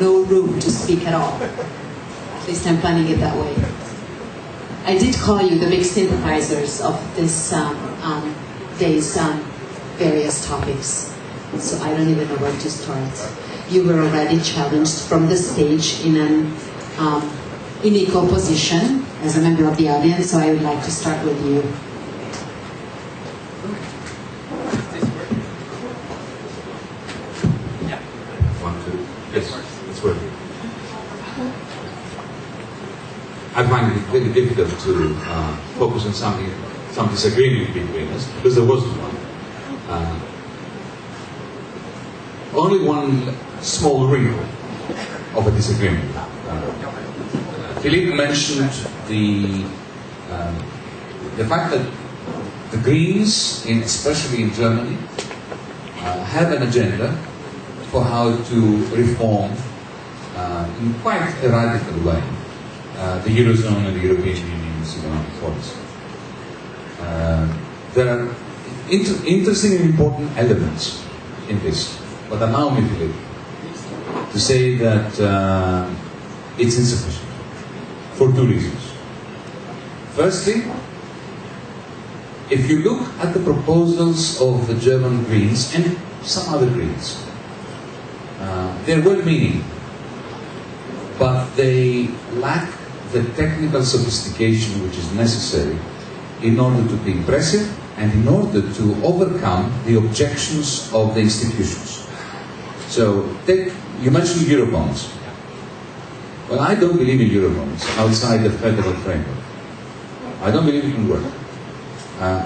no room to speak at all. At least I'm planning it that way. I did call you the big sympathizers of this day's various topics, so I don't even know where to start. You were already challenged from the stage in an unequal position as a member of the audience, so I would like to start with you. I find it very difficult to focus on some disagreement between us, because there wasn't one. Only one small wrinkle of a disagreement. Philippe mentioned the fact that the Greens, especially in Germany, have an agenda for how to reform in quite a radical way the Eurozone and the European Union's economic policy. There are interesting and important elements in this, but allow me, Philippe, to say that it's insufficient for two reasons. Firstly, if you look at the proposals of the German Greens and some other Greens, they're well-meaning, but they lack the technical sophistication which is necessary in order to be impressive and in order to overcome the objections of the institutions. So, you mentioned Eurobonds. Well, I don't believe in Eurobonds outside the federal framework. I don't believe it can work.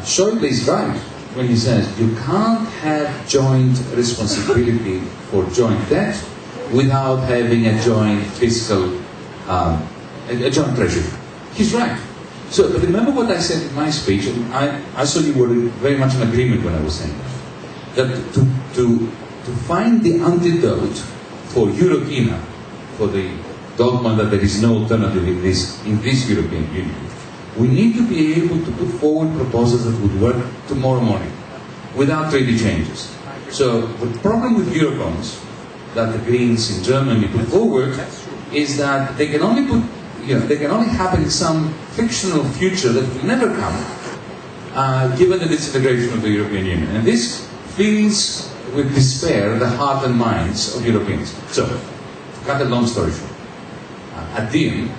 Schäuble is right when he says you can't have joint responsibility for joint debt without having a joint fiscal, a joint treasury. He's right. So, but remember what I said in my speech, and I saw you were very much in agreement when I was saying that to find the antidote for Eurokina, for the dogma that there is no alternative in this European Union, we need to be able to put forward proposals that would work tomorrow morning without treaty changes. So the problem with Eurobonds that the Greens in Germany put forward is that they can only happen in some fictional future that will never come, given the disintegration of the European Union. And this fills with despair the heart and minds of Europeans. So, to cut a long story short, at DiEM,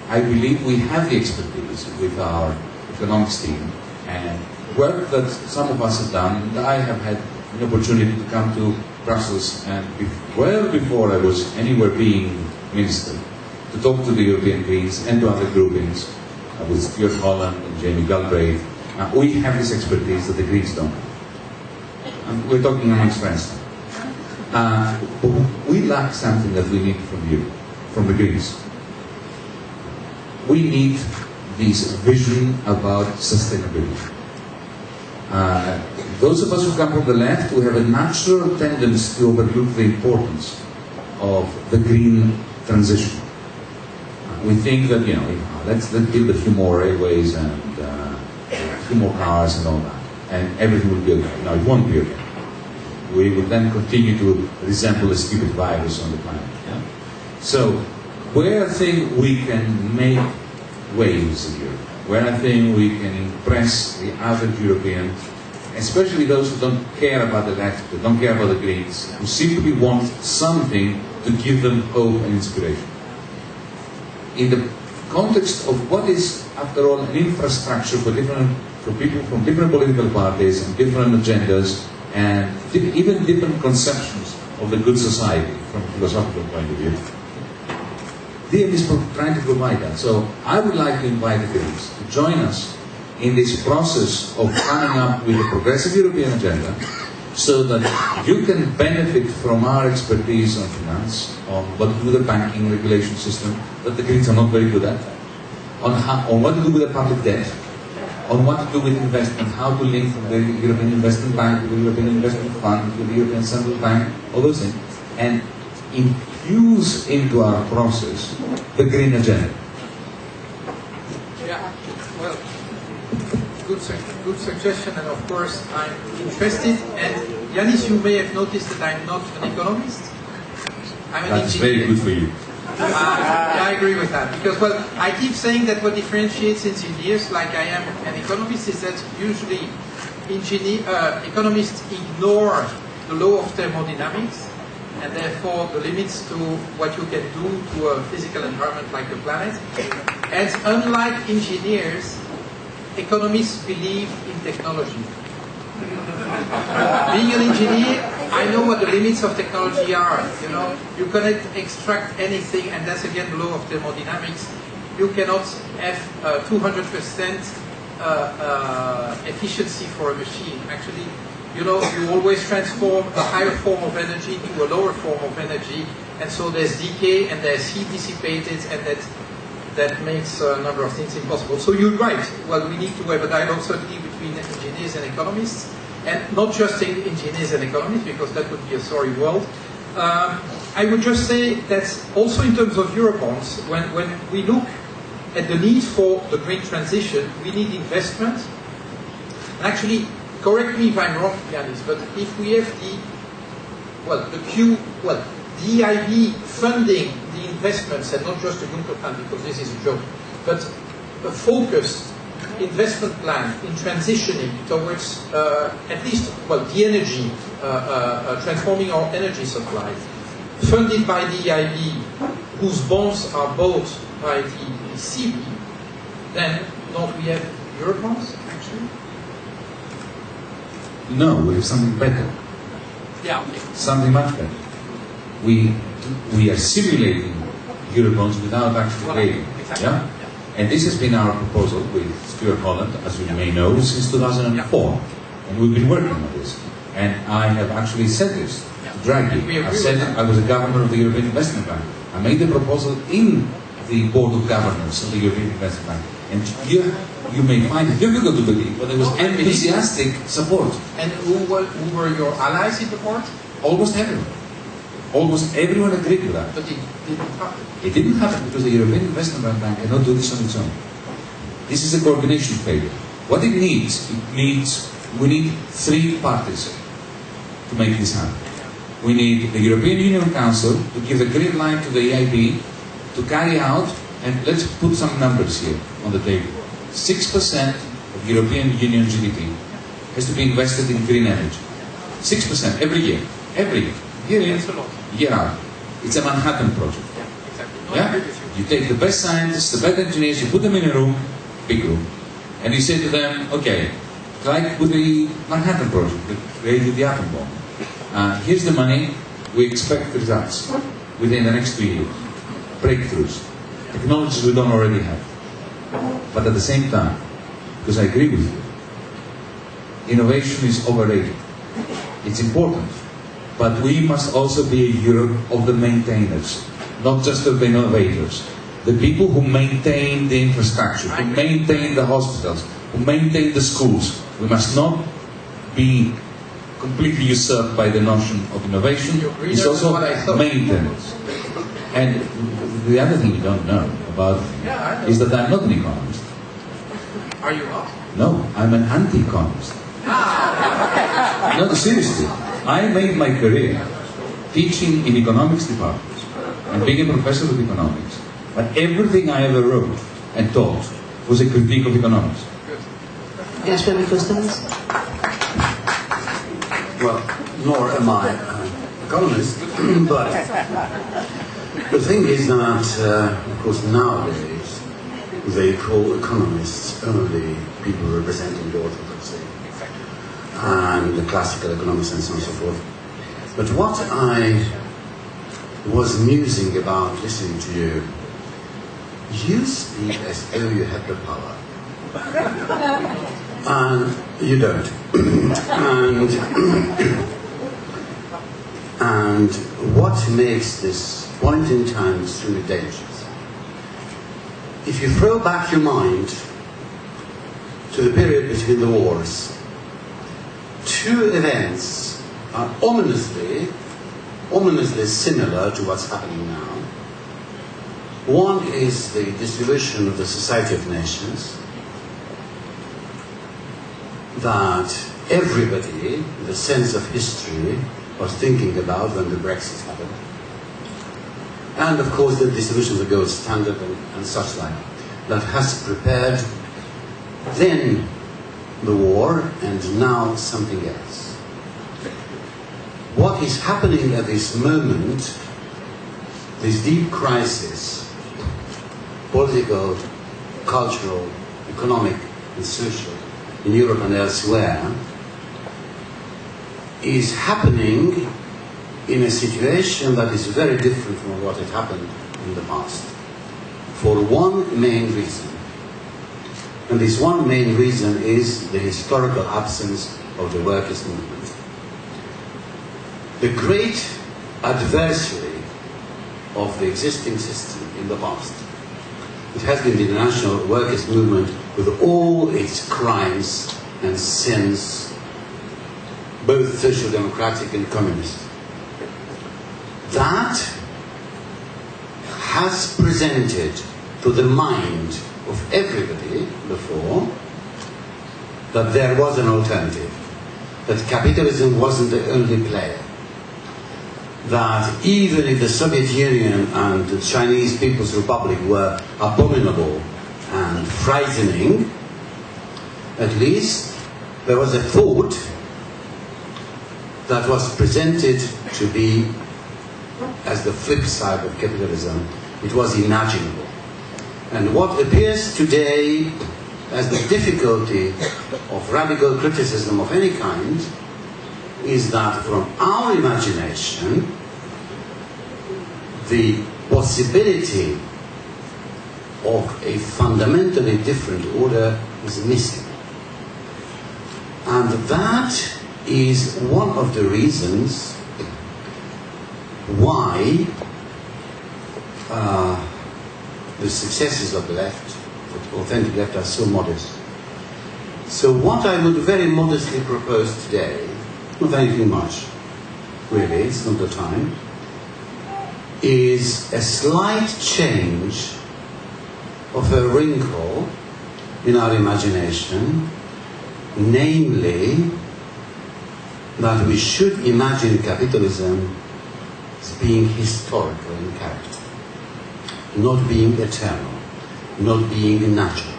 I believe we have the expertise with our economics team and work that some of us have done. And I have had an opportunity to come to Brussels and well before I was anywhere being minister, to talk to the European Greens and to other groupings with Stuart Holland and Jamie Galbraith. We have this expertise that the Greens don't. And we're talking amongst friends. But we lack something that we need from you, from the Greens. We need this vision about sustainability. Those of us who come from the left, we have a natural tendency to overlook the importance of the green transition. We think that, let's build a few more railways and a few more cars and all that, and everything will be okay. No, it won't be okay. We will then continue to resemble a stupid virus on the planet. Yeah? So, where I think we can make waves here, where I think we can impress the average European, especially those who don't care about the left, who don't care about the Greens, who simply want something to give them hope and inspiration. In the context of what is, after all, an infrastructure for people from different political parties and different agendas and even different conceptions of the good society from a philosophical point of view, DiEM is trying to provide that. So I would like to invite the Greens to join us in this process of coming up with a progressive European agenda so that you can benefit from our expertise on finance, on what to do with the banking regulation system that the Greens are not very good at, on what to do with the public debt, on what to do with investment, how to link from the European Investment Bank to the European Investment Fund to the European Central Bank, all those things, and infuse into our process the green agenda. Yeah, well, good suggestion, and of course I'm interested. And Yanis, you may have noticed that I'm not an economist. I'm an That's engineer. very good for you. Yeah, I agree with that. Because, well, I keep saying that what differentiates engineers, like I am an economist, is that usually economists ignore the law of thermodynamics and therefore the limits to what you can do to a physical environment like the planet. And unlike engineers, economists believe in technology. Being an engineer, I know what the limits of technology are. You know, you cannot extract anything, and that's again the law of thermodynamics. You cannot have 200% efficiency for a machine. Actually, you know, you always transform a higher form of energy to a lower form of energy, and so there's decay and there's heat dissipated, and that makes a number of things impossible. So you're right. Well, we need to have a dialogue certainly between engineers and economists, and not just engineers and economists, because that would be a sorry world. I would just say that also in terms of Eurobonds, when we look at the need for the green transition, we need investment. And actually, correct me if I'm wrong, Yanis, but if we have the EIB funding the investments and not just the Juncker plan, because this is a joke, but a focused investment plan in transitioning towards at least, the energy, transforming our energy supply, funded by the EIB, whose bonds are bought by the ECB, then don't we have Eurobonds, actually? No, we have something better. Yeah. Something much better. We are simulating Eurobonds without actually creating. Exactly. Yeah? And this has been our proposal with Stuart Holland, as you may know, since 2004. And we've been working on this. And I have actually said this to Draghi. I've said it, I was a governor of the European Investment Bank. I made the proposal in the Board of Governors of the European Investment Bank. And you may find it difficult to believe, but there was enthusiastic support. And who were your allies in the board? Almost everyone. Almost everyone agreed with that. But it didn't happen. It didn't happen because the European Investment Bank cannot do this on its own. This is a coordination failure. What it needs, we need three parties to make this happen. We need the European Union Council to give a green light to the EIB to carry out, and let's put some numbers here on the table. 6% of European Union GDP has to be invested in green energy. 6% every year. Every year. Year in, year out. It's a Manhattan project. Yeah, exactly. No, I Yeah? agree with you. You take the best scientists, the best engineers, you put them in a room, big room, and you say to them, okay, like with the Manhattan project that created the atom bomb. Here's the money, we expect results within the next 2 years. Breakthroughs. Technologies we don't already have. But at the same time, because I agree with you, innovation is overrated. It's important. But we must also be a Europe of the maintainers, not just of the innovators. The people who maintain the infrastructure, who maintain the hospitals, who maintain the schools. We must not be completely usurped by the notion of innovation. It's also maintenance. And the other thing you don't know about me is that I'm not an economist. Are you not? No, I'm an anti-economist. No, seriously. I made my career teaching in economics departments and being a professor of economics. But everything I ever wrote and taught was a critique of economics. Gáspár Miklós, please. Well, nor am I an economist, but the thing is that, of course, nowadays they call economists only people representing the orthodoxy and the classical economists and so on and so forth. But what I was musing about listening to you, you speak as though you have the power. And you don't. And what makes this point in time truly dangerous? If you throw back your mind to the period between the wars, two events are ominously similar to what's happening now. One is the dissolution of the Society of Nations, that everybody, with a sense of history, was thinking about when the Brexit happened. and of course the dissolution of the gold standard and such like, that has prepared then the war and now something else. What is happening at this moment, this deep crisis, political, cultural, economic and social, in Europe and elsewhere, is happening in a situation that is very different from what had happened in the past, for one main reason. And this one main reason is the historical absence of the workers' movement. The great adversary of the existing system in the past, it has been the international workers' movement with all its crimes and sins, both social democratic and communist. That has presented to the mind of everybody before that there was an alternative, that capitalism wasn't the only player, that even if the Soviet Union and the Chinese People's Republic were abominable and frightening, at least there was a thought that was presented to be as the flip side of capitalism. It was imaginable. And what appears today as the difficulty of radical criticism of any kind is that from our imagination, the possibility of a fundamentally different order is missing. And that is one of the reasons why the successes of the left, the authentic left, are so modest. So what I would very modestly propose today, not anything much, really, it's not the time, is a slight change of a wrinkle in our imagination, namely that we should imagine capitalism as being historical in character, not being eternal, not being natural,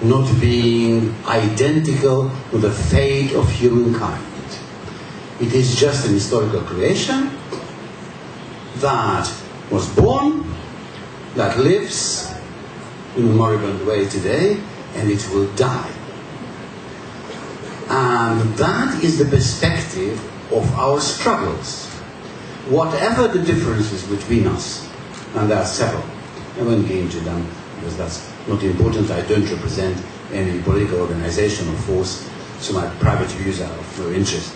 not being identical with the fate of humankind. It is just an historical creation that was born, that lives in a moribund way today, and it will die. And that is the perspective of our struggles. Whatever the differences between us, and there are several, I won't get into them because that's not important. I don't represent any political organization or force, so my private views are of no interest.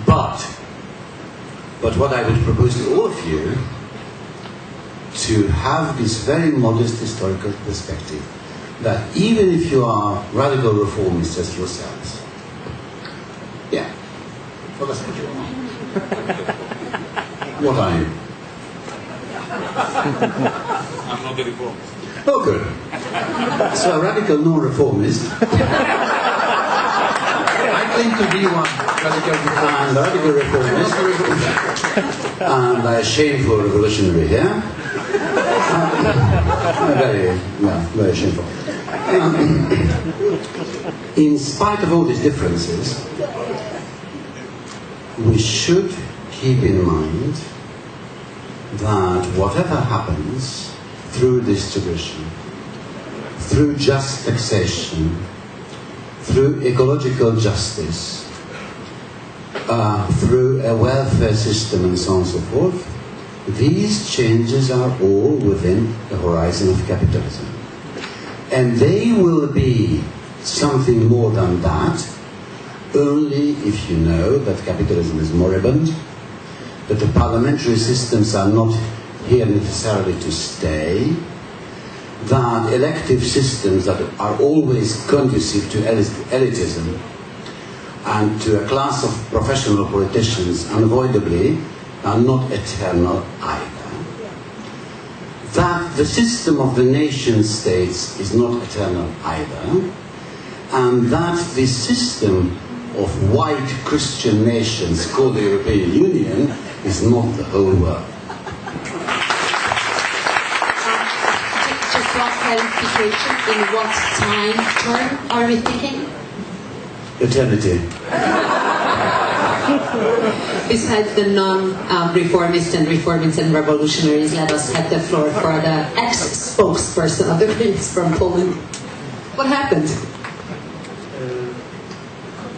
But what I would propose to all of you, to have this very modest historical perspective, that even if you are radical reformists as yourselves, yeah, what does it What are you? I'm not a reformist. Oh, good. So a radical non-reformist. I claim to be one radical reformist. And a radical reformist. And a shameful revolutionary here. Very shameful. In spite of all these differences, we should keep in mind that whatever happens through distribution, through just taxation, through ecological justice, through a welfare system and so on and so forth, these changes are all within the horizon of capitalism. And they will be something more than that only if you know that capitalism is moribund, that the parliamentary systems are not here necessarily to stay, that elective systems that are always conducive to elitism and to a class of professional politicians unavoidably are not eternal either. That the system of the nation states is not eternal either, and that the system of white Christian nations called the European Union is not the whole world. what clarification, in what time term are we thinking? Eternity. Besides the non-reformists and reformists and revolutionaries, let us have the floor for the ex-spokesperson of the Greens from Poland. What happened?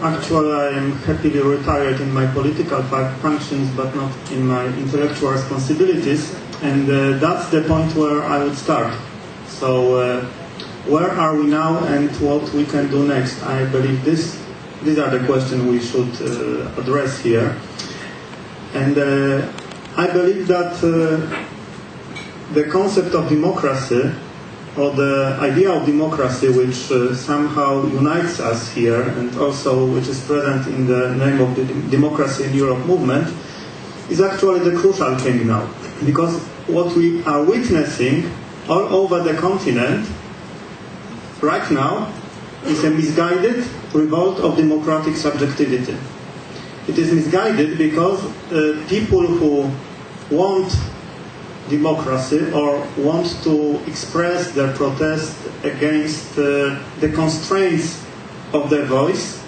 Actually, I am happily retired in my political functions, but not in my intellectual responsibilities. And that's the point where I would start. So, where are we now and what we can do next? I believe these are the questions we should address here. And I believe that the concept of democracy, or the idea of democracy, which somehow unites us here, and also which is present in the name of the Democracy in Europe movement, is actually the crucial thing now. Because what we are witnessing all over the continent right now is a misguided revolt of democratic subjectivity. It is misguided because people who want democracy or want to express their protest against the constraints of their voice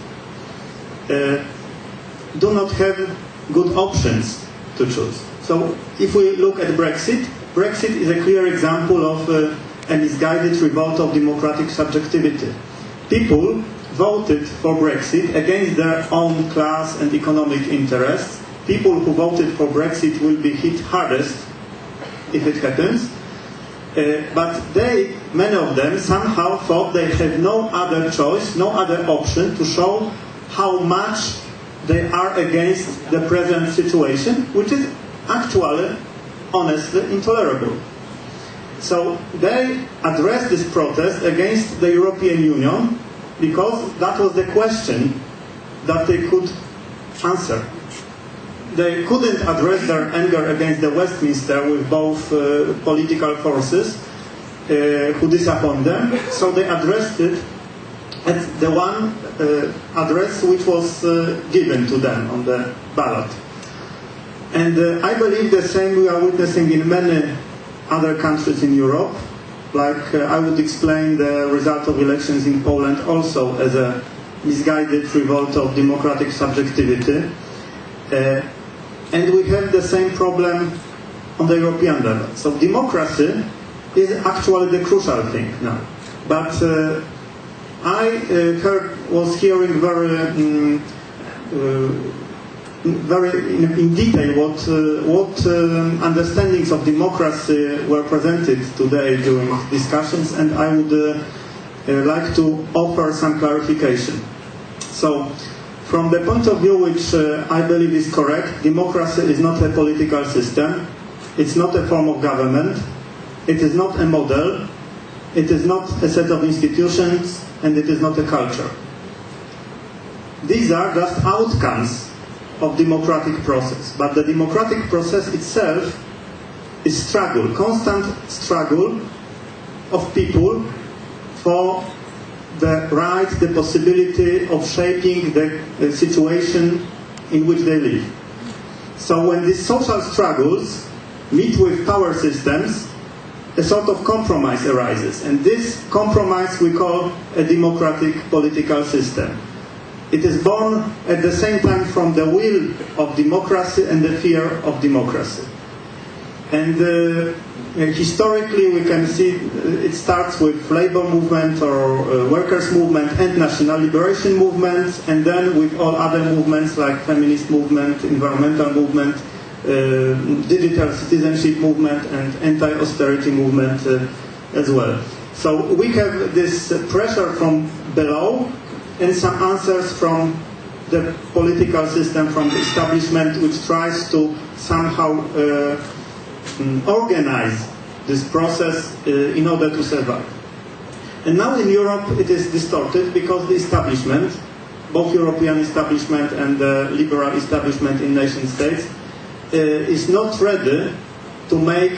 do not have good options to choose. So if we look at Brexit, Brexit is a clear example of a misguided revolt of democratic subjectivity. People voted for Brexit against their own class and economic interests. People who voted for Brexit will be hit hardest if it happens. But many of them somehow thought they had no other choice, no other option to show how much they are against the present situation, which is actually, honestly, intolerable. So they addressed this protest against the European Union because that was the question that they could answer. They couldn't address their anger against the Westminster with both political forces who disappoint them, so they addressed it at the one address which was given to them on the ballot. And I believe the same we are witnessing in many other countries in Europe. Like I would explain the result of elections in Poland also as a misguided revolt of democratic subjectivity. And we have the same problem on the European level. So democracy is actually the crucial thing now. But I was hearing very in detail what understandings of democracy were presented today during discussions, and I would like to offer some clarification. So, from the point of view which I believe is correct, democracy is not a political system, it's not a form of government, it is not a model, it is not a set of institutions, and it is not a culture. These are just outcomes of democratic process, but the democratic process itself is struggle, constant struggle of people for the right, the possibility of shaping the situation in which they live. So when these social struggles meet with power systems, a sort of compromise arises, and this compromise we call a democratic political system. It is born at the same time from the will of democracy and the fear of democracy. And historically we can see it starts with labor movement or workers movement and national liberation movements, and then with all other movements like feminist movement, environmental movement, digital citizenship movement, and anti-austerity movement as well. So we have this pressure from below and some answers from the political system, from the establishment, which tries to somehow organize this process in order to survive. And now in Europe it is distorted because the establishment, both European establishment and the liberal establishment in nation states, is not ready to make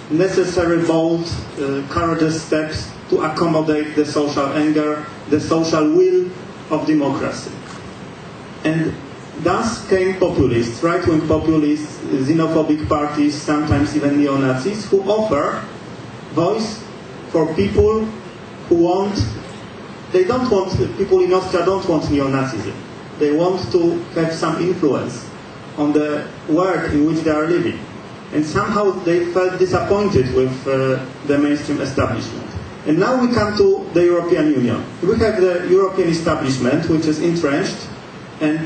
necessary bold, courageous steps to accommodate the social anger, the social will of democracy. And thus came populists, right-wing populists, xenophobic parties, sometimes even neo-Nazis, who offer voice for people who want, people in Austria don't want neo-Nazism. They want to have some influence on the world in which they are living. And somehow they felt disappointed with the mainstream establishment. And now we come to the European Union. We have the European establishment, which is entrenched and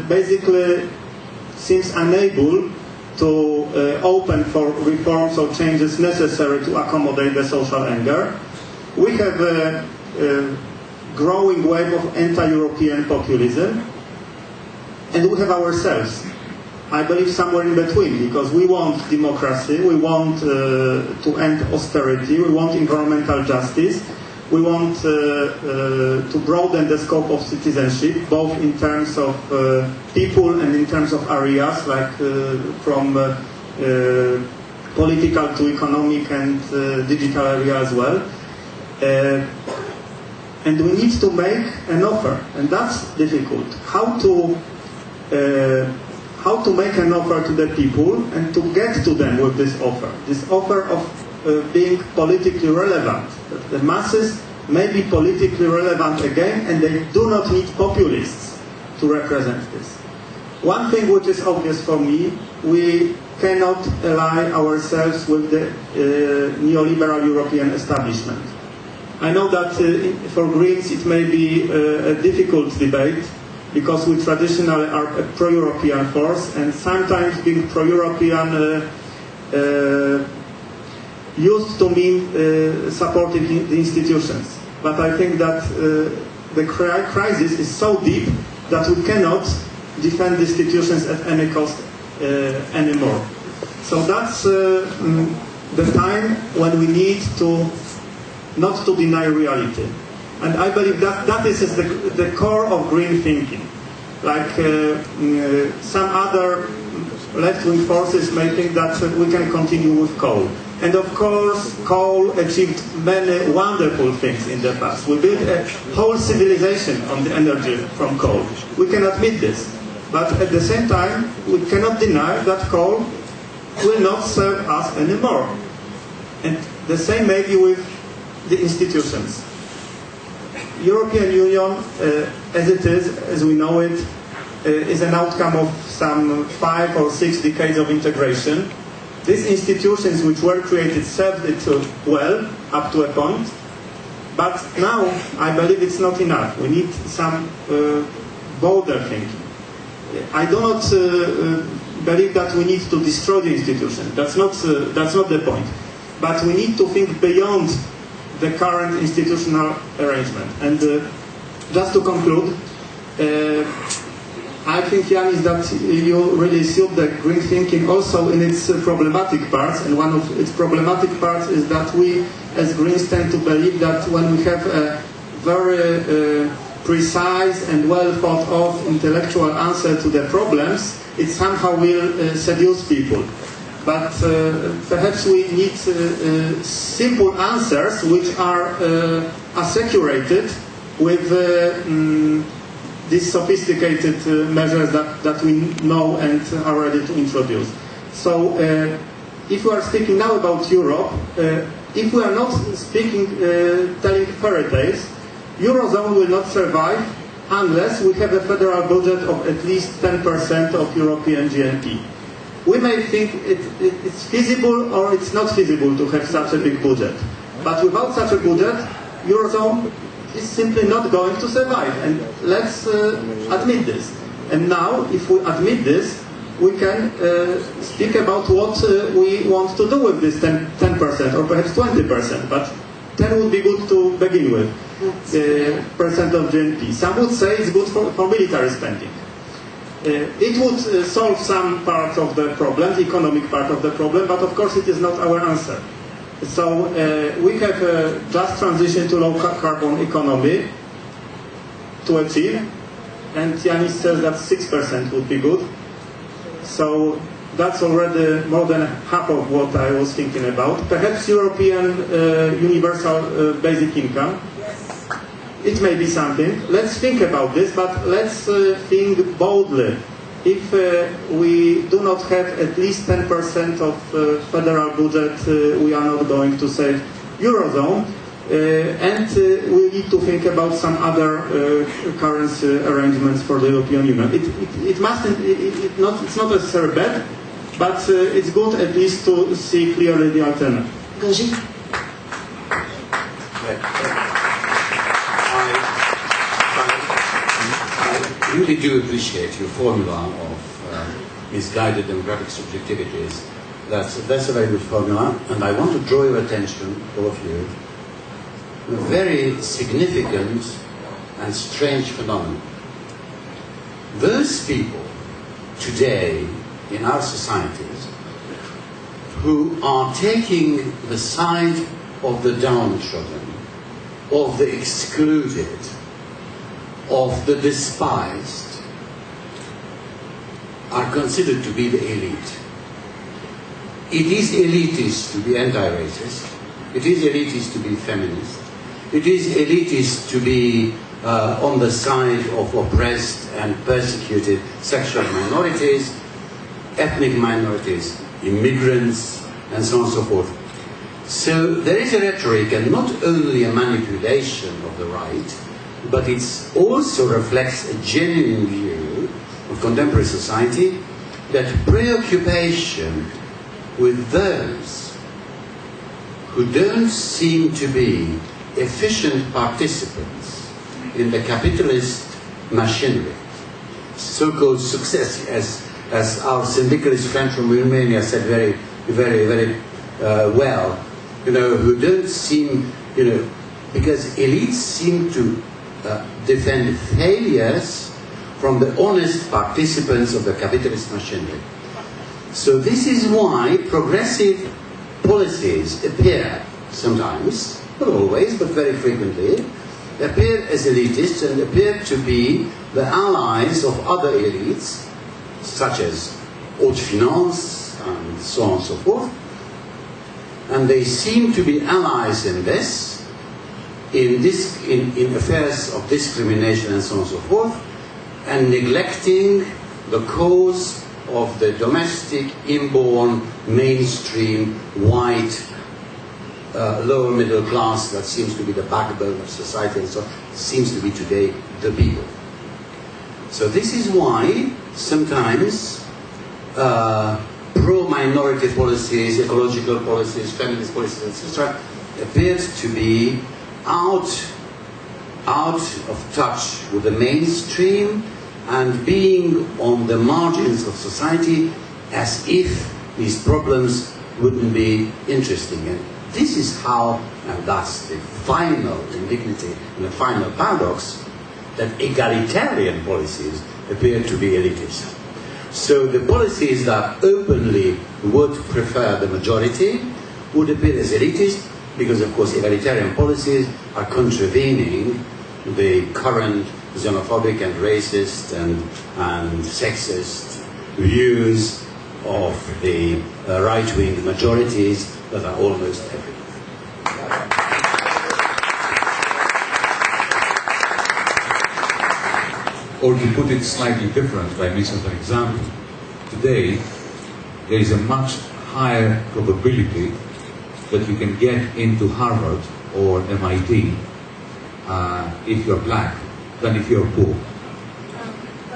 basically seems unable to open for reforms or changes necessary to accommodate the social anger. We have a growing wave of anti-European populism, and we have ourselves, I believe, somewhere in between, because we want democracy, we want to end austerity, we want environmental justice, we want to broaden the scope of citizenship, both in terms of people and in terms of areas, like from political to economic and digital area as well. And we need to make an offer, and that's difficult. How to make an offer to the people and to get to them with this offer of being politically relevant. The masses may be politically relevant again, and they do not need populists to represent this. One thing which is obvious for me, we cannot ally ourselves with the neoliberal European establishment. I know that for Greens it may be a difficult debate, because we traditionally are a pro-European force, and sometimes being pro-European used to mean supporting the institutions. But I think that the crisis is so deep that we cannot defend the institutions at any cost anymore. So that's the time when we need to not to deny reality. And I believe that that is the core of green thinking. Like some other left-wing forces may think that we can continue with coal. And of course, coal achieved many wonderful things in the past. We built a whole civilization on the energy from coal. We can admit this. But at the same time, we cannot deny that coal will not serve us anymore. And the same may be with the institutions. European Union, as it is, as we know it, is an outcome of some 5 or 6 decades of integration. These institutions which were created served it well up to a point, but now I believe it's not enough. We need some bolder thinking. I do not believe that we need to destroy the institution. That's not the point. But we need to think beyond the current institutional arrangement. And just to conclude, I think, Yanis, that you really suit the green thinking also in its problematic parts, and one of its problematic parts is that we as Greens tend to believe that when we have a very precise and well thought of intellectual answer to the problems, it somehow will seduce people. But perhaps we need simple answers which are assecurated with these sophisticated measures that we know and are ready to introduce. So if we are speaking now about Europe, if we are not speaking, telling fairy tales, Eurozone will not survive unless we have a federal budget of at least 10% of European GNP. We may think it's feasible or it's not feasible to have such a big budget. But without such a budget, Eurozone is simply not going to survive. And let's admit this. And now, if we admit this, we can speak about what we want to do with this 10% or perhaps 20%. But 10 would be good to begin with, percent of GNP. Some would say it's good for military spending. It would solve some part of the problem, the economic part of the problem, but of course it is not our answer. So we have a just transition to low carbon economy to achieve, and Yanis says that 6% would be good. So that's already more than half of what I was thinking about. Perhaps European universal basic income. It may be something. Let's think about this, but let's think boldly. If we do not have at least 10% of federal budget, we are not going to save Eurozone, and we need to think about some other currency arrangements for the European Union. It's not necessarily bad, but it's good at least to see clearly the alternative. Goji? I really do appreciate your formula of misguided democratic subjectivities. That's a very good formula, and I want to draw your attention, all of you, to a very significant and strange phenomenon. Those people today in our societies who are taking the side of the downtrodden, of the excluded, of the despised, are considered to be the elite. It is elitist to be anti-racist. It is elitist to be feminist. It is elitist to be on the side of oppressed and persecuted sexual minorities, ethnic minorities, immigrants, and so on and so forth. So there is a rhetoric, and not only a manipulation of the right, but it also reflects a genuine view of contemporary society, that preoccupation with those who don't seem to be efficient participants in the capitalist machinery, so-called success, as our syndicalist friend from Romania said very well, who don't seem, because elites seem to defend failures from the honest participants of the capitalist machinery. So this is why progressive policies appear sometimes, not always, but very frequently, appear as elitist and appear to be the allies of other elites, such as haute finance and so on and so forth. And they seem to be allies in this, in affairs of discrimination and so on and so forth, and neglecting the cause of the domestic, inborn, mainstream, white, lower middle class that seems to be the backbone of society and so on, seems to be today the people. So this is why sometimes pro-minority policies, ecological policies, feminist policies, etc., appear to be out of touch with the mainstream and being on the margins of society, as if these problems wouldn't be interesting. And this is how, and that's the final indignity and the final paradox, that egalitarian policies appear to be elitist. So the policies that openly would prefer the majority would appear as elitist, because of course egalitarian policies are contravening the current xenophobic and racist and sexist views of the right-wing majorities that are almost everywhere. Or to put it slightly different by means of an example, today there is a much higher probability that you can get into Harvard or MIT if you're black than if you're poor.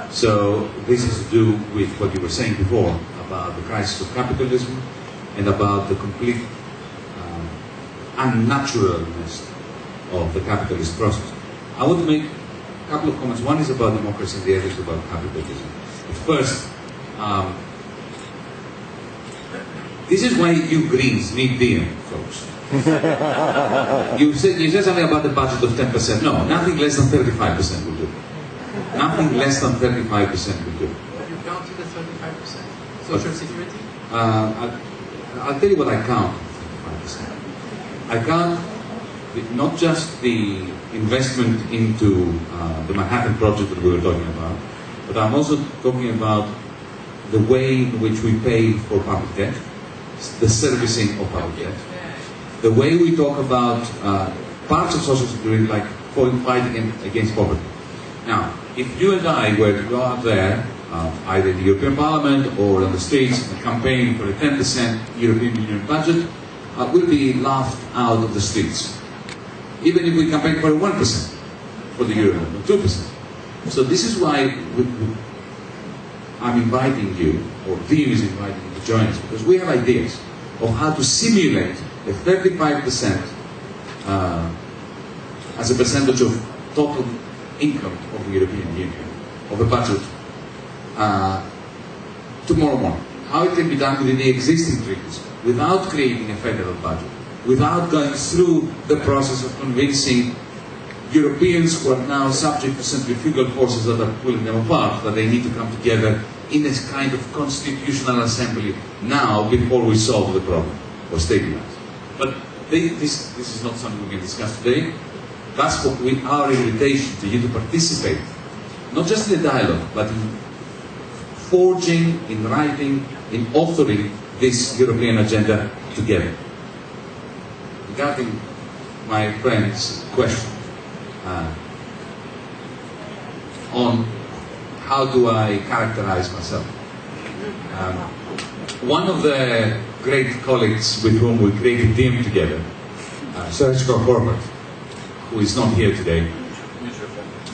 So this is to do with what you were saying before about the crisis of capitalism and about the complete unnaturalness of the capitalist process. I want to make a couple of comments. One is about democracy and the other is about capitalism. But first, this is why you Greens need DM, folks. You said something about the budget of 10%. No, nothing less than 35% will do. Nothing less than 35% will do. Have you counted the 35%? Social security? I'll tell you what I count 35%. I count not just the investment into the Manhattan Project that we were talking about, but I'm also talking about the way in which we pay for public debt, the servicing of public debt, the way we talk about parts of social security like fighting against poverty. Now, if you and I were to go out there, either in the European Parliament or on the streets, and campaign for a 10% European Union budget, will be laughed out of the streets, even if we campaign for 1% for the euro, or 2%. So this is why I'm inviting you, or Theo is inviting you to join us, because we have ideas of how to simulate a 35% as a percentage of total income of the European Union, of the budget, tomorrow morning. How it can be done within the existing treaties, without creating a federal budget, without going through the process of convincing Europeans who are now subject to centrifugal forces that are pulling them apart, that they need to come together in this kind of constitutional assembly now before we solve the problem or stabilize. But this is not something we can discuss today. That's what our invitation to you to participate, not just in the dialogue, but in forging, in writing, in authoring this European agenda together. Regarding my friend's question on how do I characterize myself. One of the great colleagues with whom we created TGM together, Sergio Horvat, who is not here today,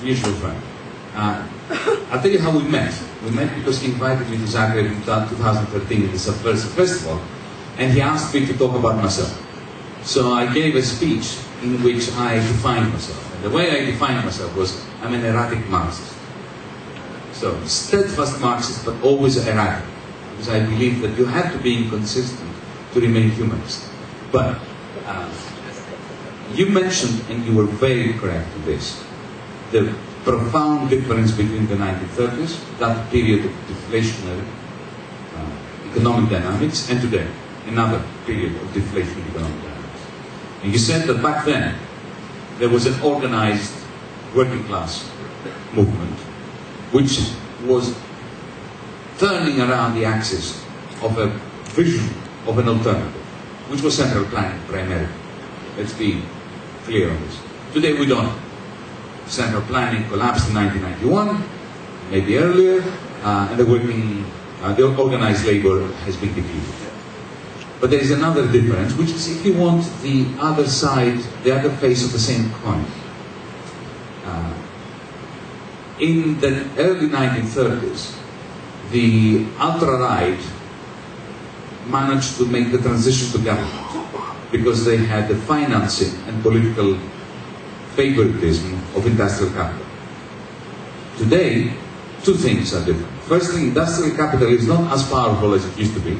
mutual friend. I'll tell you how we met. We met because he invited me to Zagreb in 2013 in the Subversive Festival, and he asked me to talk about myself. So I gave a speech in which I defined myself. And the way I defined myself was, I'm an erratic Marxist. So, steadfast Marxist, but always erratic. Because I believe that you have to be inconsistent to remain humanist. But you mentioned, and you were very correct with this, the profound difference between the 1930s, that period of deflationary economic dynamics, and today, another period of deflationary economic dynamics. And you said that back then, there was an organized working class movement which was turning around the axis of a vision of an alternative, which was central planning primarily. Let's be clear on this. Today we don't. Central planning collapsed in 1991, maybe earlier, and the organized labor has been defeated. But there is another difference, which is, if you want, the other side, the other face of the same coin. In the early 1930s, the ultra-right managed to make the transition to government because they had the financing and political favoritism of industrial capital. Today, two things are different. Firstly, industrial capital is not as powerful as it used to be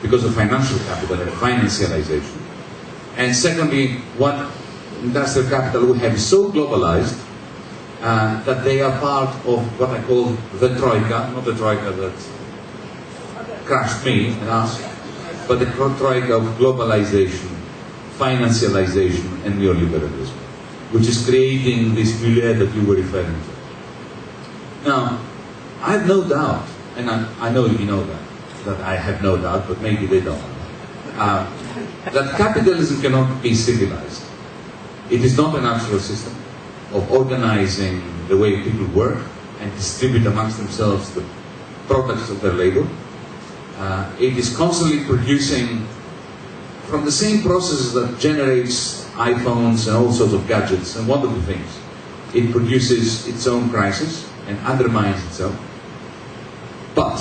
because of financial capital and financialization. And secondly, what industrial capital we have is so globalized that they are part of what I call the troika, not the troika that crushed me and us, but the troika of globalization, financialization, and neoliberalism, which is creating this milieu that you were referring to. Now, I have no doubt, and I know you know that I have no doubt, but maybe they don't, that capitalism cannot be civilized. It is not a natural system of organizing the way people work and distribute amongst themselves the products of their labor. It is constantly producing, from the same processes that generates iPhones and all sorts of gadgets and wonderful things, it produces its own crisis and undermines itself. But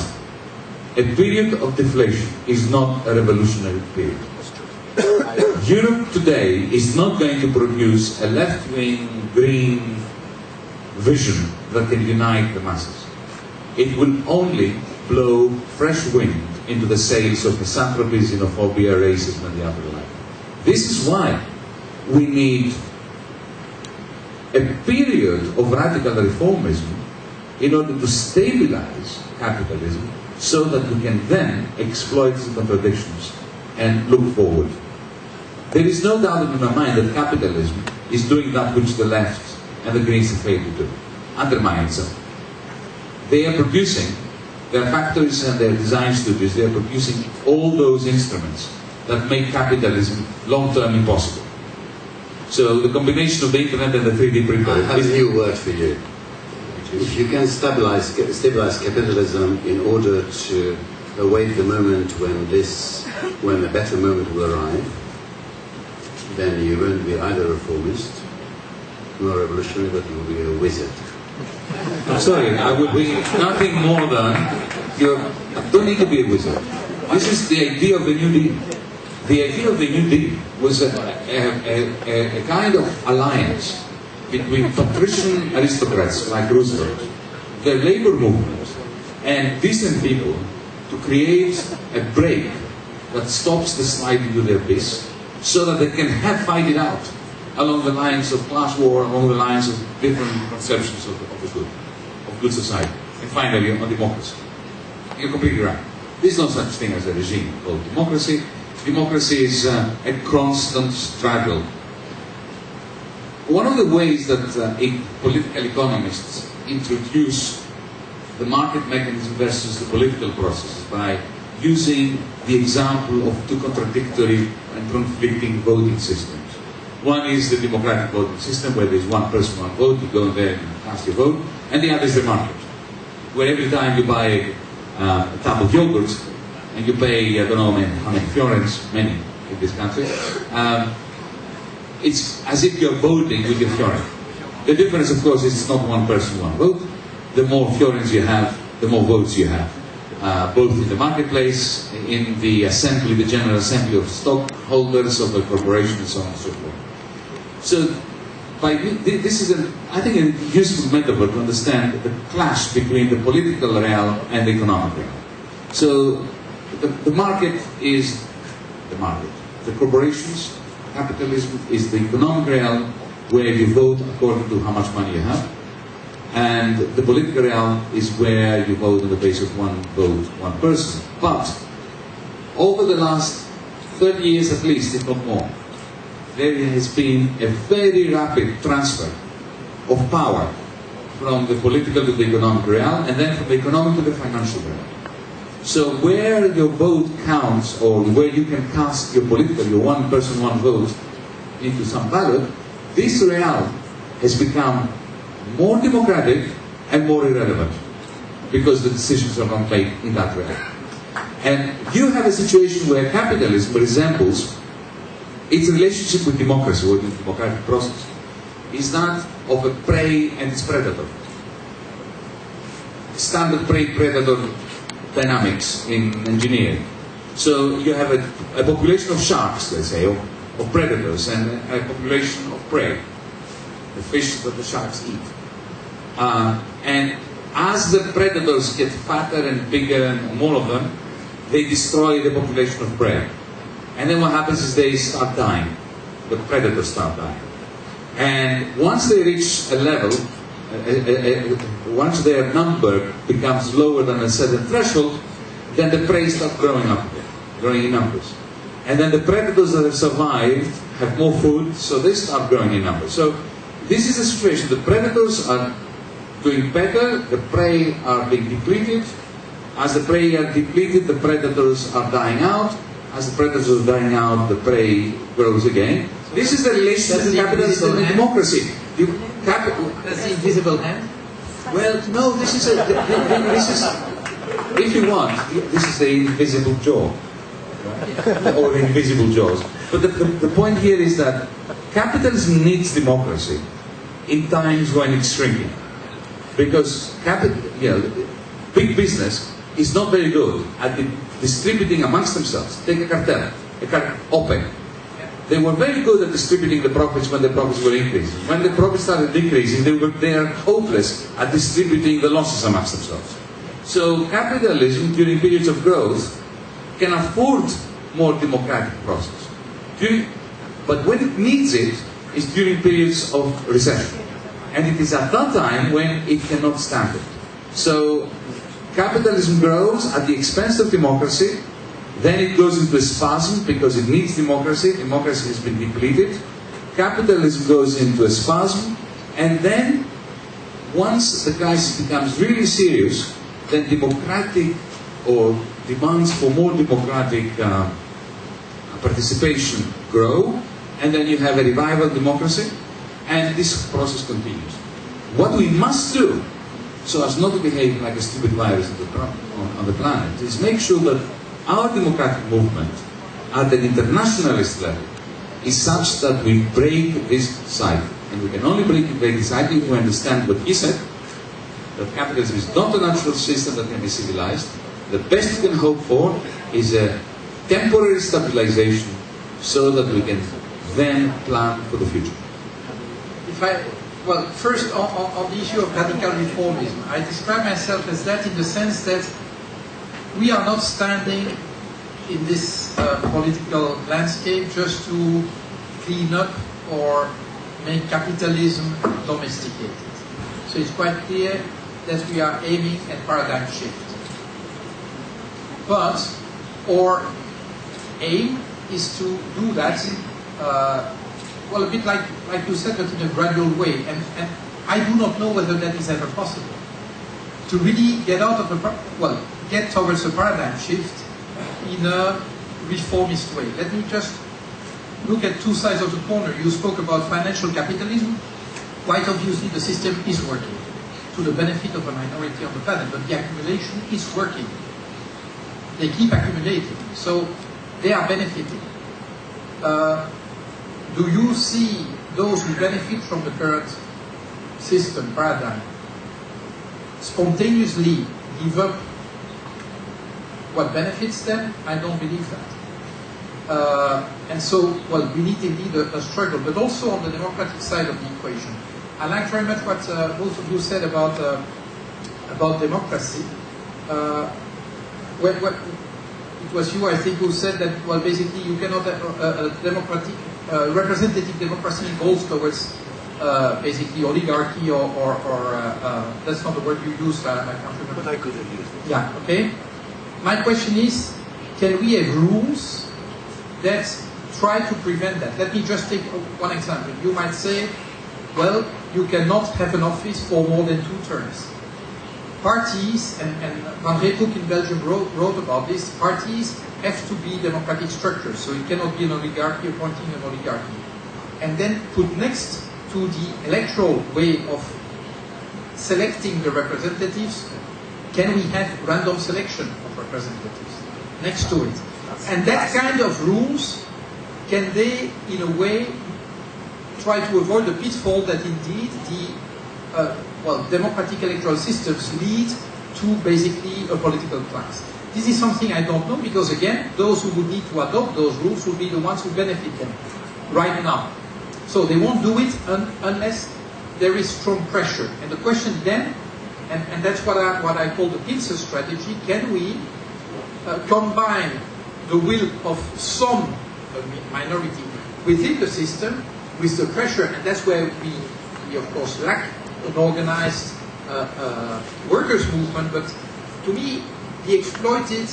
a period of deflation is not a revolutionary period. Europe today is not going to produce a left-wing, green vision that can unite the masses. It will only blow fresh wind into the sails of misanthropy, xenophobia, racism, and the other like. This is why we need a period of radical reformism in order to stabilize capitalism so that we can then exploit the contradictions and look forward. There is no doubt in my mind that capitalism is doing that which the left and the Greens have failed to do, undermine itself. They are producing, their factories and their design studios, they are producing all those instruments that make capitalism long-term impossible. So the combination of the internet and the 3D printer... I have a new word for you. If you can stabilize capitalism in order to await the moment when a better moment will arrive, then you won't be either reformist nor revolutionary, but you will be a wizard. I'm sorry, I would be nothing more than I don't need to be a wizard. This is the idea of the New Deal. The idea of the New Deal was a kind of alliance between patrician aristocrats like Roosevelt, the labor movement, and decent people to create a break that stops the slide into the abyss, so that they can fight it out along the lines of class war, along the lines of different conceptions of good society, and finally on democracy. You're completely right. There's no such thing as a regime called democracy. Democracy is a constant struggle. One of the ways that political economists introduce the market mechanism versus the political process is by using the example of two contradictory and conflicting voting systems. One is the democratic voting system, where there's one person, one vote, you go in there and cast your vote, and the other is the market, where every time you buy a tub of yogurt, and you pay, I don't know how many florins, many in this country, it's as if you're voting with your florin. The difference, of course, is it's not one person, one vote. The more florins you have, the more votes you have. Both in the marketplace, in the assembly, the general assembly of stockholders of the corporation, and so on and so forth. So, this is, I think, a useful metaphor to understand the clash between the political realm and the economic realm. So, the market is the market. The corporations, capitalism is the economic realm where you vote according to how much money you have. And the political realm is where you vote on the basis of one vote, one person. But over the last 30 years at least, if not more, there has been a very rapid transfer of power from the political to the economic realm, and then from the economic to the financial realm. So where your vote counts, or where you can cast your political, your one person, one vote, into some ballot, this realm has become more democratic and more irrelevant, because the decisions are not made in that realm. And you have a situation where capitalism resembles its relationship with democracy, or the democratic process, is that of a prey and its predator. Standard prey-predator dynamics in engineering. So you have a population of sharks, let's say, of predators, and a population of prey, the fish that the sharks eat. And as the predators get fatter and bigger and more of them, they destroy the population of prey. And then what happens is they start dying. The predators start dying. And once they reach a level, once their number becomes lower than a certain threshold, then the prey start growing up again, growing in numbers. And then the predators that have survived have more food, so they start growing in numbers. So this is the situation. The predators are doing better, the prey are being depleted. As the prey are depleted, the predators are dying out. As the predators are dying out, the prey grows again. This is the relationship between capitalism and democracy. That's the invisible hand? Well, no, this is if you want, this is the invisible jaw. Or the invisible jaws. But the point here is that capitalism needs democracy in times when it's shrinking. Because big business is not very good at distributing amongst themselves. Take a cartel, OPEC. They were very good at distributing the profits when the profits were increasing. When the profits started decreasing, they are hopeless at distributing the losses amongst themselves. So capitalism, during periods of growth, can afford more democratic process. But when it needs it, is during periods of recession. And it is at that time when it cannot stand it. So capitalism grows at the expense of democracy. Then it goes into a spasm because it needs democracy. Democracy has been depleted. Capitalism goes into a spasm. And then, once the crisis becomes really serious, then democratic or demands for more democratic participation grow. And then you have a revival of democracy. And this process continues. What we must do, so as not to behave like a stupid virus on the planet, is make sure that our democratic movement at an internationalist level is such that we break this cycle. And we can only break this cycle if we understand what he said, that capitalism is not a natural system that can be civilized. The best we can hope for is a temporary stabilization so that we can then plan for the future. Well, first on the issue of radical reformism, I describe myself as that in the sense that we are not standing in this political landscape just to clean up or make capitalism domesticated. So it's quite clear that we are aiming at paradigm shift. But our aim is to do that, well, a bit like you said, but in a gradual way. And I do not know whether that is ever possible. To really get out of get towards a paradigm shift in a reformist way. Let me just look at two sides of the corner. You spoke about financial capitalism. Quite obviously the system is working to the benefit of a minority on the planet, but the accumulation is working. They keep accumulating, so they are benefiting. Do you see those who benefit from the current system, paradigm, spontaneously give up what benefits them? I don't believe that. And so, well, we need indeed a struggle, but also on the democratic side of the equation. I like very much what both of you said about democracy. It was you, I think, who said that, well, basically you cannot have a democratic, representative democracy goes towards basically oligarchy or that's not the word you used, I can't remember. But I could have used it. Yeah, okay. My question is, can we have rules that try to prevent that? Let me just take one example. You might say, well, you cannot have an office for more than 2 terms. Parties, and Van Reepoek in Belgium wrote about this, parties have to be democratic structures, so it cannot be an oligarchy appointing an oligarchy. And then put next to the electoral way of selecting the representatives, can we have random selection of representatives next to it? And that kind of rules, can they, in a way, try to avoid the pitfall that indeed the democratic electoral systems lead to basically a political class? This is something I don't know, because again, those who would need to adopt those rules will be the ones who benefit them right now. So they won't do it unless there is strong pressure. And the question then, and that's what I call the pincer strategy, can we combine the will of some minority within the system with the pressure, and that's where we of course lack an organized workers' movement, but to me, the exploited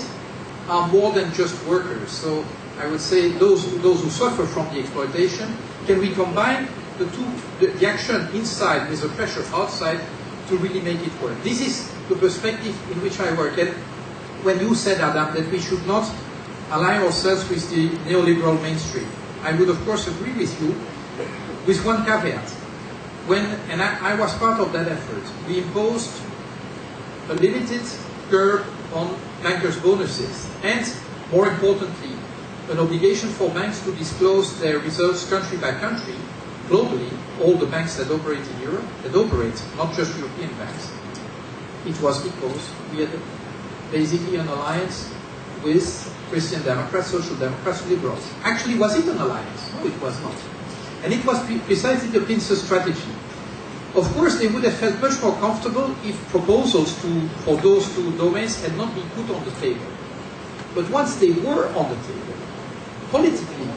are more than just workers. So I would say those who suffer from the exploitation, can we combine the two, the action inside with the pressure outside to really make it work? This is the perspective in which I work. And when you said, Adam, that we should not align ourselves with the neoliberal mainstream, I would of course agree with you, with one caveat. And I was part of that effort, we imposed a limited curb on bankers' bonuses, and more importantly, an obligation for banks to disclose their results country by country, globally, all the banks that operate in Europe, that operate, not just European banks. It was because we had basically an alliance with Christian Democrats, Social Democrats, Liberals. Actually, was it an alliance? No, it was not. And it was precisely the pincer strategy. Of course, they would have felt much more comfortable if proposals for those two domains had not been put on the table. But once they were on the table, politically,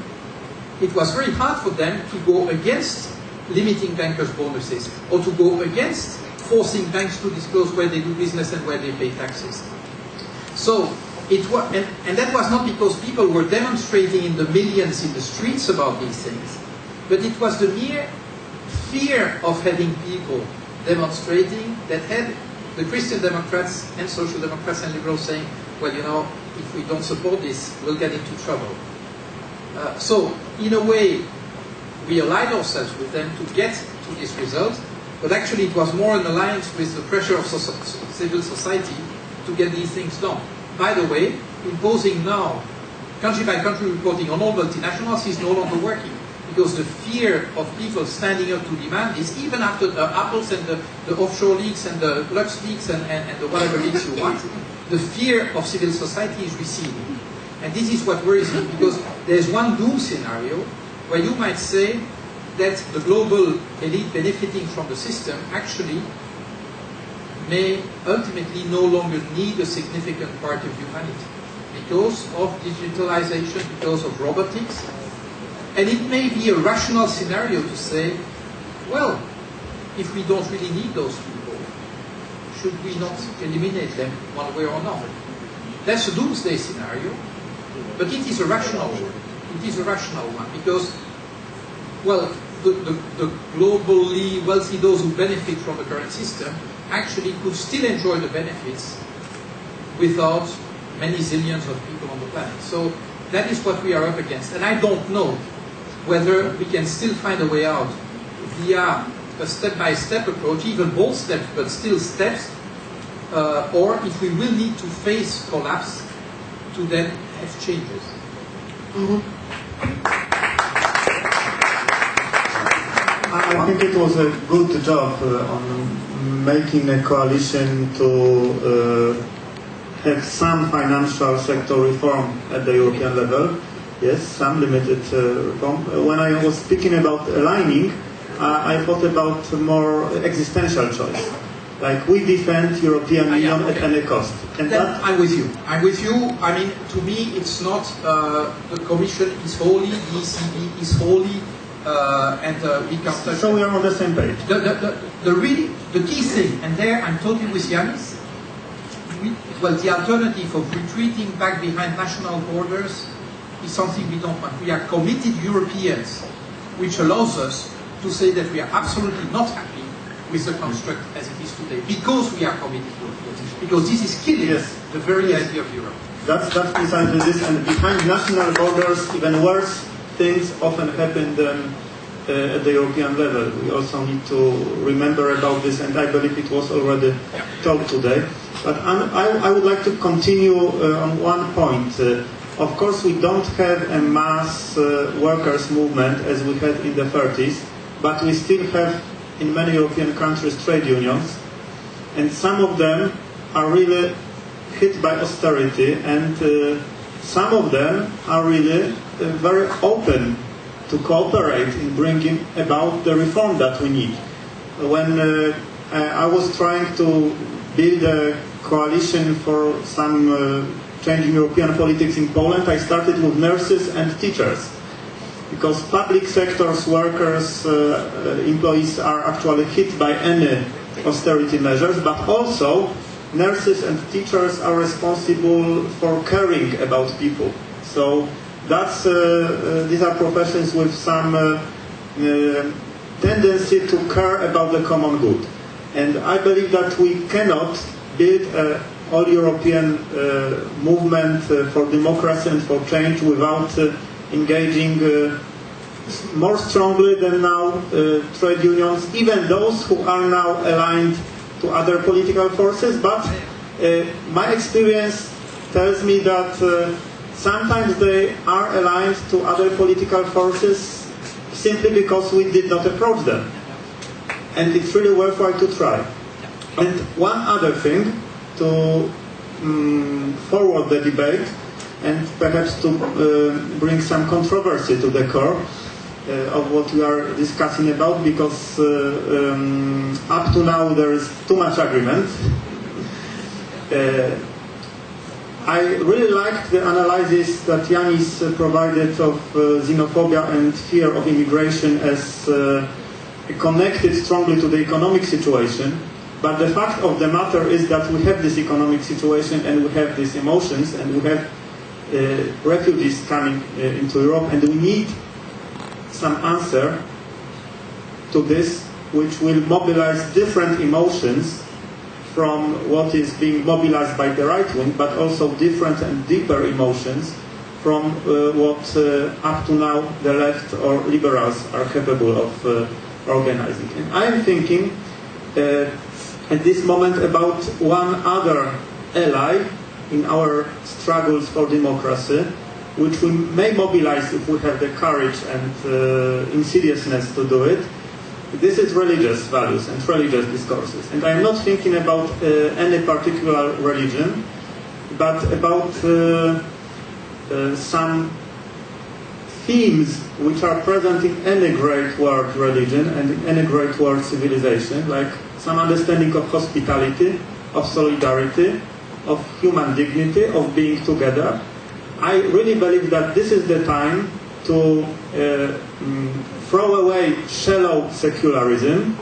it was very hard for them to go against limiting bankers' bonuses, or to go against forcing banks to disclose where they do business and where they pay taxes. So, and that was not because people were demonstrating in the millions in the streets about these things, but it was the mere fear of having people demonstrating that had the Christian Democrats and Social Democrats and Liberals saying, well, you know, if we don't support this, we'll get into trouble. So, in a way, we allied ourselves with them to get to this result, but actually it was more an alliance with the pressure of civil society to get these things done. By the way, imposing now country by country reporting on all multinationals is no longer working. because the fear of people standing up to demand this, even after the Apples and the offshore leaks and the Lux leaks and the whatever leaks you want, the fear of civil society is receding. And this is what worries me, because there's one doom scenario where you might say that the global elite benefiting from the system actually may ultimately no longer need a significant part of humanity because of digitalization, because of robotics. And it may be a rational scenario to say, well, if we don't really need those people, should we not eliminate them one way or another? That's a doomsday scenario, but it is a rational one. It is a rational one because, well, the globally wealthy, those who benefit from the current system, actually could still enjoy the benefits without many zillions of people on the planet. So that is what we are up against. And I don't know whether we can still find a way out via a step-by-step approach, even bold steps, but still steps, or if we will need to face collapse to then have changes. I think it was a good job on making a coalition to have some financial sector reform at the European level. Yes, some limited reform. When I was speaking about aligning, I thought about more existential choice. Like we defend European Union at any cost. And that I'm with you. I'm with you. I mean, to me, it's not the Commission is holy, the ECB is holy, and we can't touch. So we are on the same page. The key thing, and there I'm totally with Yanis. Well, the alternative of retreating back behind national borders is something we don't want. We are committed Europeans, which allows us to say that we are absolutely not happy with the construct as it is today, because we are committed Europeans. Because this is killing the very idea of Europe. That's precisely this, and behind national borders, even worse things often happen than at the European level. We also need to remember about this, and I believe it was already talked today. But I would like to continue on one point. Of course, we don't have a mass workers' movement as we had in the 30s, but we still have in many European countries trade unions, and some of them are really hit by austerity, and some of them are really very open to cooperate in bringing about the reform that we need. When I was trying to build a coalition for some changing European politics in Poland, I started with nurses and teachers, because public sector's workers, employees are actually hit by any austerity measures, but also nurses and teachers are responsible for caring about people. So that's these are professions with some tendency to care about the common good. And I believe that we cannot build an all-European movement for democracy and for change without engaging more strongly than now trade unions, even those who are now aligned to other political forces. But my experience tells me that sometimes they are aligned to other political forces simply because we did not approach them. And it's really worthwhile to try. And one other thing to forward the debate and perhaps to bring some controversy to the core of what we are discussing about, because up to now there is too much agreement. I really liked the analysis that Yanis provided of xenophobia and fear of immigration as connected strongly to the economic situation. But the fact of the matter is that we have this economic situation and we have these emotions and we have refugees coming into Europe, and we need some answer to this which will mobilize different emotions from what is being mobilized by the right wing, but also different and deeper emotions from what up to now the left or liberals are capable of organizing. And I'm thinking at this moment about one other ally in our struggles for democracy, which we may mobilize if we have the courage and insidiousness to do it. This is religious values and religious discourses. And I'm not thinking about any particular religion, but about some themes which are present in any great world religion and in any great world civilization, like some understanding of hospitality, of solidarity, of human dignity, of being together. I really believe that this is the time to throw away shallow secularism.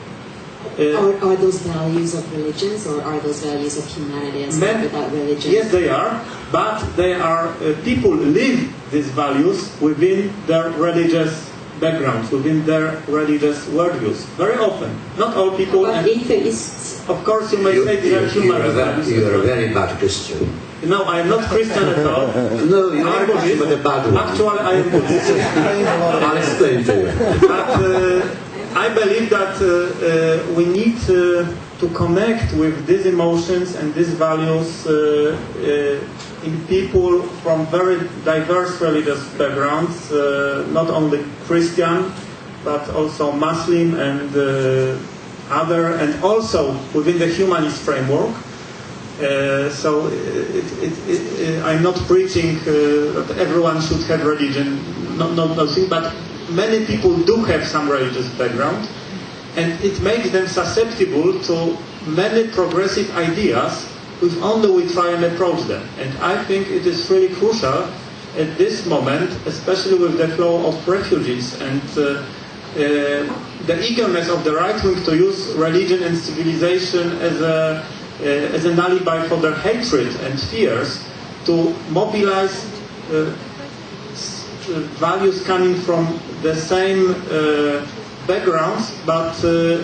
Are those values of religions, or are those values of humanity as well without religion? Yes, they are, but they are, people live these values within their religious backgrounds, within their religious worldviews. Very often. Not all people. But atheists. Of course, you may say they are human values. You are a very bad Christian. No, I am not Christian at all. No, you are Buddhist, but a bad one. Actually, I am Buddhist. I'll explain to you. But I believe that we need to connect with these emotions and these values in people from very diverse religious backgrounds, not only Christian, but also Muslim and other, and also within the humanist framework. So I'm not preaching that everyone should have religion, nothing, but many people do have some religious background, and it makes them susceptible to many progressive ideas if only we try and approach them. And I think it is really crucial at this moment, especially with the flow of refugees and the eagerness of the right wing to use religion and civilization as an alibi for their hatred and fears, to mobilize values coming from the same backgrounds, but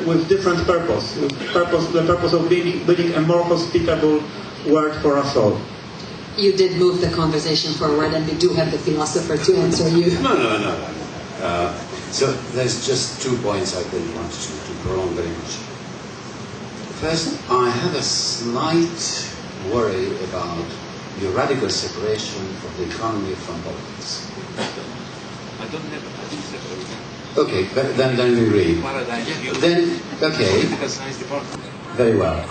with different purpose. The purpose of building a more hospitable world for us all. You did move the conversation forward, and we do have the philosopher to answer you. No. So there's just 2 points I didn't want to prolong very much. First, I have a slight worry about the radical separation of the economy from politics. I don't have a separation. Okay, then we agree. Then, okay, very well.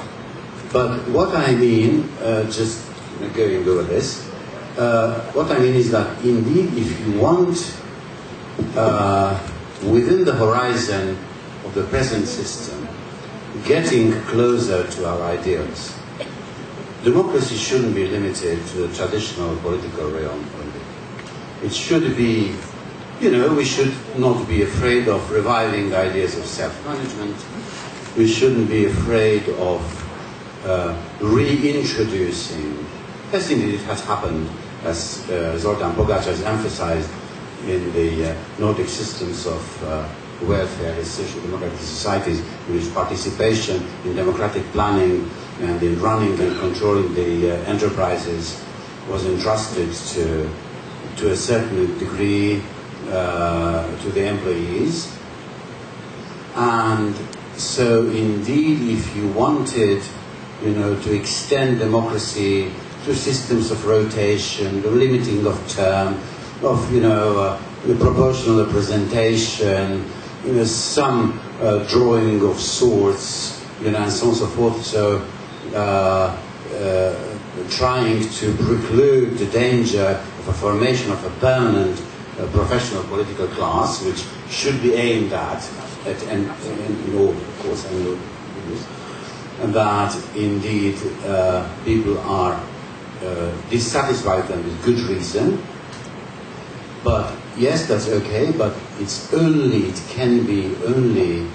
But what I mean, just going over this, what I mean is that indeed, if you want, within the horizon of the present system, getting closer to our ideals, democracy shouldn't be limited to the traditional political realm only. It should be, we should not be afraid of reviving ideas of self-management. We shouldn't be afraid of reintroducing, as indeed it has happened, as Zoltán Pogátsa has emphasized, in the Nordic systems of welfare, social democratic societies, in which participation in democratic planning and in running and controlling the enterprises was entrusted to a certain degree to the employees. And so indeed, if you wanted, to extend democracy to systems of rotation, the limiting of term, of, the proportional representation, some drawing of sorts, and so on and so forth. So trying to preclude the danger of a formation of a permanent professional political class, which should be aimed at and of course, and that indeed people are dissatisfied and with good reason. But yes, that's okay, but it can be only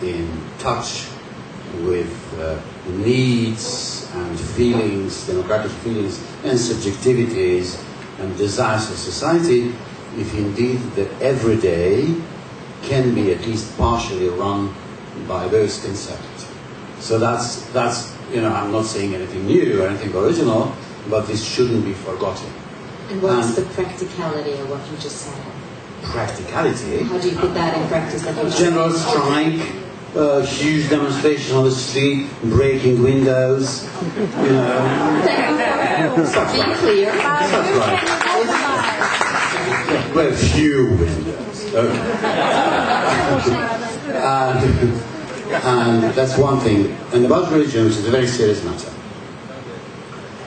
in touch with needs and feelings, democratic feelings and subjectivities and desires of society, if indeed the everyday can be at least partially run by those concepts. So that's I'm not saying anything new or anything original, but this shouldn't be forgotten. And what's the practicality of what you just said? Practicality? How do you put that in practice? General strike, huge demonstration on the street, breaking windows, Be clear. That's right. Well, few windows. Okay. And that's one thing. And about religion, which is a very serious matter.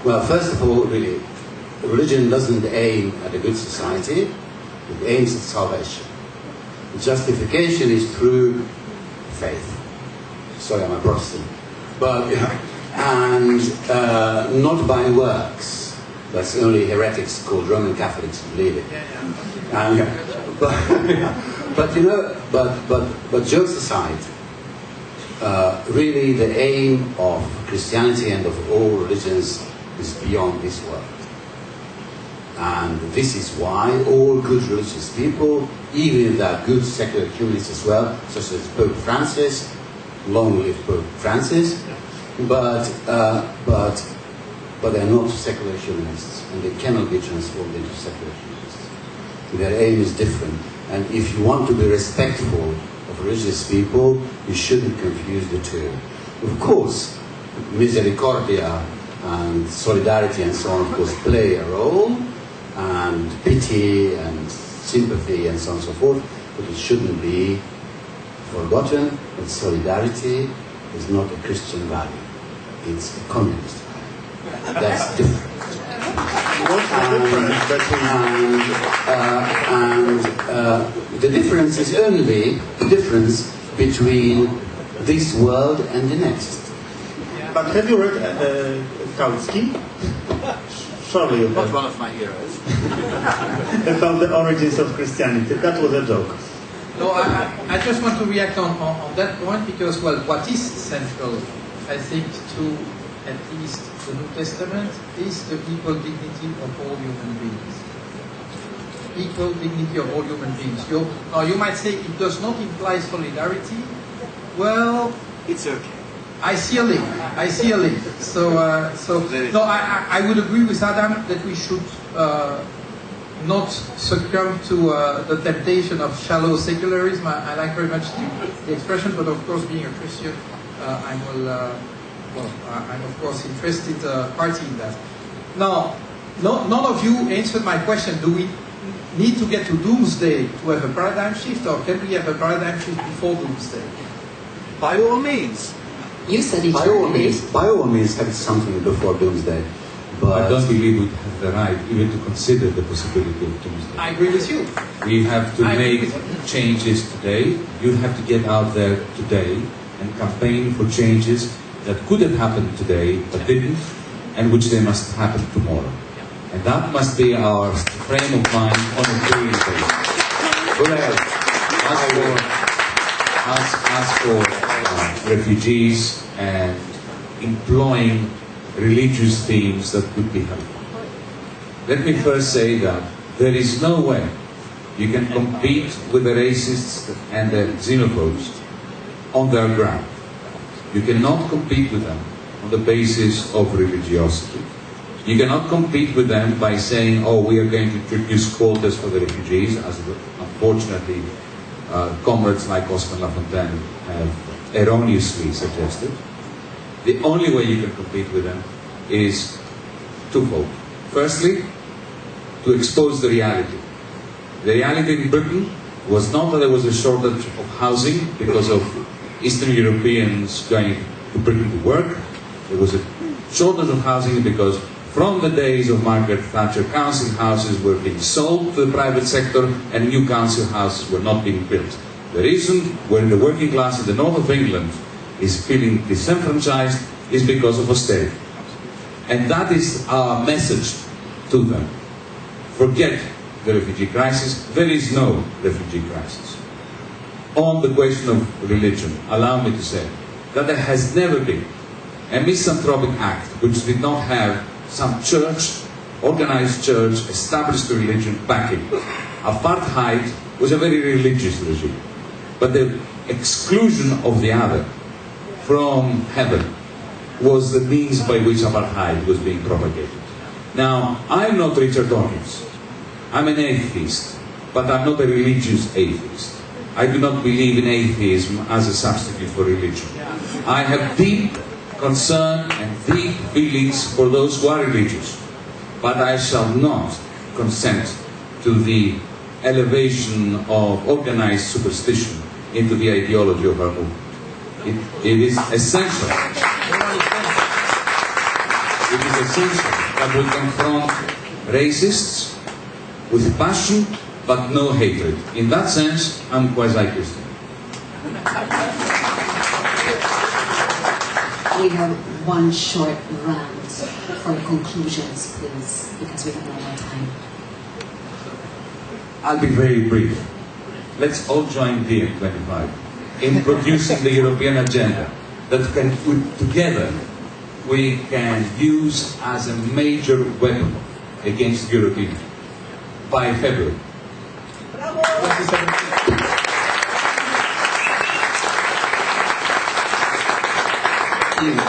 Well, first of all, really, religion doesn't aim at a good society. It aims at salvation. The justification is through faith. Sorry, I'm a Protestant. But, and not by works. That's only heretics called Roman Catholics who believe it. And, but you know, but jokes aside, really the aim of Christianity and of all religions is beyond this world. And this is why all good religious people, even if they are good secular humanists as well, such as Pope Francis, long live Pope Francis, but they are not secular humanists, and they cannot be transformed into secular humanists. Their aim is different, and if you want to be respectful of religious people, you shouldn't confuse the two. Of course, misericordia and solidarity and so on, of course, play a role, and pity and sympathy and so on and so forth, but it shouldn't be forgotten that solidarity is not a Christian value. It's a communist value. That's different. What's the difference between... The difference is only the difference between this world and the next. But have you read Kautsky? Surely you have. That's one of my heroes. About the origins of Christianity. That was a joke. No, I just want to react on that point because, well, what is central, I think, to at least the New Testament is the equal dignity of all human beings. Equal dignity of all human beings. Now, you might say it does not imply solidarity. Well, It's okay. I see a link. So no, I would agree with Adam that we should not succumb to the temptation of shallow secularism. I like very much the expression, but of course, being a Christian, I'm of course interested party in that. Now, none of you answered my question. Do we need to get to doomsday to have a paradigm shift, or can we have a paradigm shift before doomsday? By all means. You said By all means, have something before doomsday. But I don't believe we have the right even to consider the possibility of doomsday. I agree with you. We have to I agree make with changes today. You have to get out there today and campaign for changes that could have happened today but didn't, and which they must happen tomorrow. And that must be our frame of mind on a daily basis. Well, ask for refugees and employing religious themes that could be helpful. Let me first say that there is no way you can compete with the racists and the xenophobes on their ground. You cannot compete with them on the basis of religiosity. You cannot compete with them by saying, oh, we are going to introduce quotas for the refugees, as unfortunately comrades like Oscar Lafontaine have erroneously suggested. The only way you can compete with them is twofold. Firstly, to expose the reality. The reality in Britain was not that there was a shortage of housing because of Eastern Europeans going to Britain to work. There was a shortage of housing because from the days of Margaret Thatcher, council houses were being sold to the private sector and new council houses were not being built. The reason when the working class in the north of England is feeling disenfranchised is because of austerity. And that is our message to them. Forget the refugee crisis. There is no refugee crisis. On the question of religion, allow me to say that there has never been a misanthropic act which did not have some church, organized church, established religion backing. Apartheid was a very religious regime. But the exclusion of the other from heaven was the means by which apartheid was being propagated. Now, I'm not Richard Dawkins. I'm an atheist, but I'm not a religious atheist. I do not believe in atheism as a substitute for religion. I have deep concern and deep feelings for those who are religious, but I shall not consent to the elevation of organized superstition into the ideology of our movement. It is essential. It is essential that we confront racists with passion but no hatred. In that sense, I'm quasi-Christian. We have one short round for conclusions, please, because we have no more time. I'll be very brief. Let's all join DiEM25 in producing the European agenda that can put together we can use as a major weapon against Europeans by February.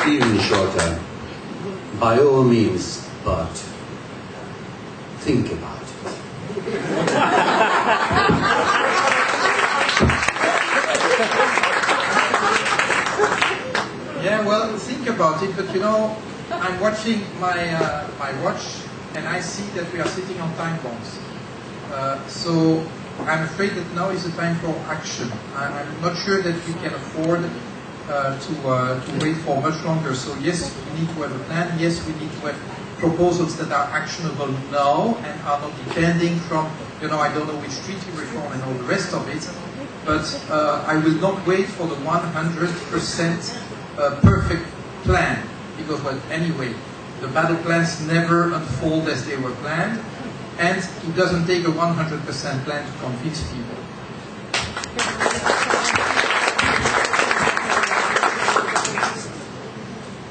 Even shorter, by all means, but think about it. Yeah, well, think about it, but you know, I'm watching my watch, and I see that we are sitting on time bombs. So I'm afraid that now is the time for action. I'm not sure that we can afford to wait for much longer. So yes, we need to have a plan. Yes, we need to have proposals that are actionable now and are not depending from, you know, I don't know which treaty reform and all the rest of it. But I will not wait for the 100% perfect plan, because, well, anyway, the battle plans never unfold as they were planned, and it doesn't take a 100% plan to convince people.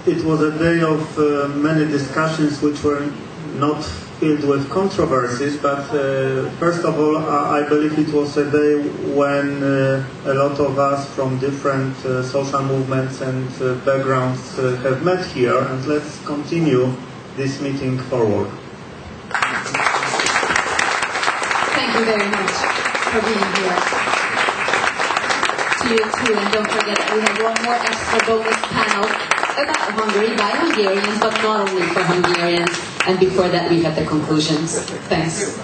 It was a day of many discussions which were not filled with controversies, but first of all, I believe it was a day when a lot of us from different social movements and backgrounds have met here, and let's continue this meeting forward. Thank you very much for being here. To you too, and don't forget that we have one more extra bonus panel about Hungary by Hungarians, but not only for Hungarians. And before that, we had the conclusions. Thanks.